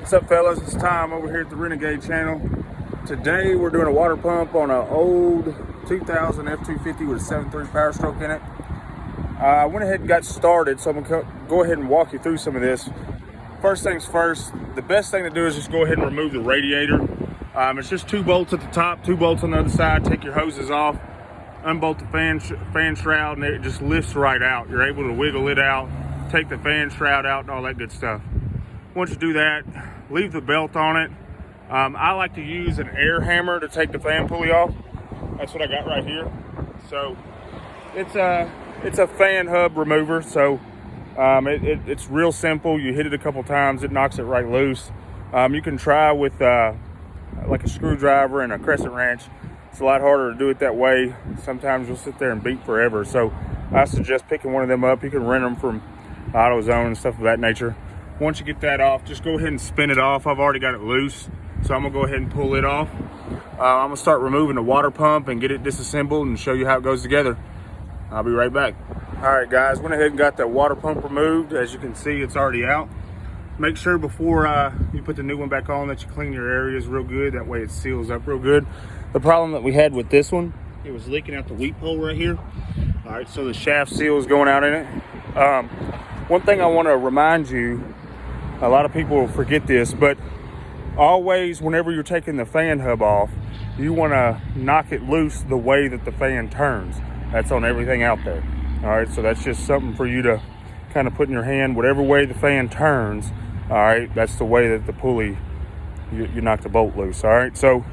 What's up, fellas? It's Tom over here at the Renegade channel. Today we're doing a water pump on an old 2000 F-250 with a 7.3 power stroke in it. I went ahead and got started, so I'm gonna go ahead and walk you through some of this. First things first, the best thing to do is just go ahead and remove the radiator. It's just 2 bolts at the top, 2 bolts on the other side. Take your hoses off, unbolt the fan shroud, and it just lifts right out. You're able to wiggle it out, take the fan shroud out, and all that good stuff. Once you do that, leave the belt on it. I like to use an air hammer to take the fan pulley off. That's what I got right here. So it's a fan hub remover. So it's real simple. You hit it a couple times, it knocks it right loose. You can try with like a screwdriver and a crescent wrench. It's a lot harder to do it that way. Sometimes you'll sit there and beat forever. So I suggest picking one of them up. You can rent them from AutoZone and stuff of that nature. Once you get that off, just go ahead and spin it off. I've already got it loose, so I'm gonna go ahead and pull it off. I'm gonna start removing the water pump and get it disassembled and show you how it goes together. I'll be right back. All right, guys, went ahead and got the water pump removed. As you can see, it's already out. Make sure before you put the new one back on that you clean your areas real good. That way it seals up real good. The problem that we had with this one, it was leaking out the weep hole right here. All right, so the shaft seal is going out in it. One thing I wanna remind you, a lot of people forget this, but always whenever you're taking the fan hub off, you want to knock it loose the way that the fan turns. That's on everything out there. All right, so that's just something for you to kind of put in your hand. Whatever way the fan turns, all right, that's the way that the pulley, you knock the bolt loose. All right, so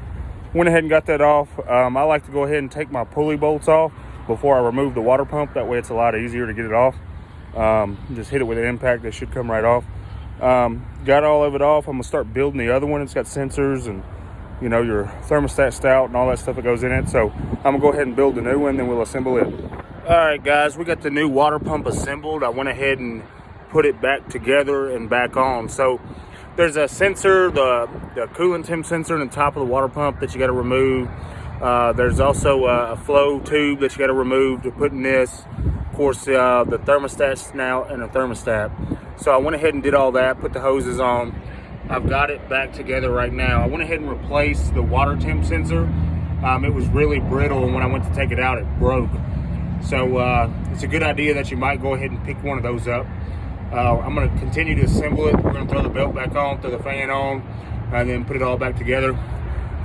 went ahead and got that off. I like to go ahead and take my pulley bolts off before I remove the water pump. That way it's a lot easier to get it off. Just hit it with an impact, they should come right off. Got all of it off. I'm gonna start building the other one. It's got sensors and, you know, your thermostat stout and all that stuff that goes in it. So I'm gonna go ahead and build the new one, then we'll assemble it. All right, guys, we got the new water pump assembled. I went ahead and put it back together and back on. So there's a sensor, the coolant temp sensor in the top of the water pump that you got to remove. There's also a flow tube that you got to remove to put in this. Of course, the thermostat snout and a thermostat. So I went ahead and did all that, put the hoses on. I've got it back together right now. I went ahead and replaced the water temp sensor. It was really brittle, and when I went to take it out, it broke. So it's a good idea that you might go ahead and pick one of those up. I'm gonna continue to assemble it. We're gonna throw the belt back on, throw the fan on, and then put it all back together.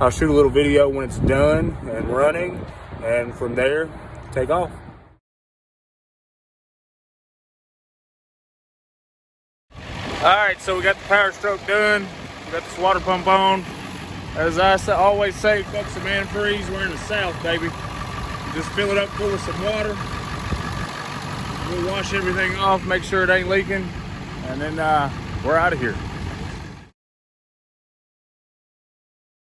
I'll shoot a little video when it's done and running, and from there, take off. All right, so we got the power stroke done. We got this water pump on. As I always say, fuck some antifreeze. We're in the South, baby. Just fill it up full of some water. We'll wash everything off, make sure it ain't leaking, and then we're out of here.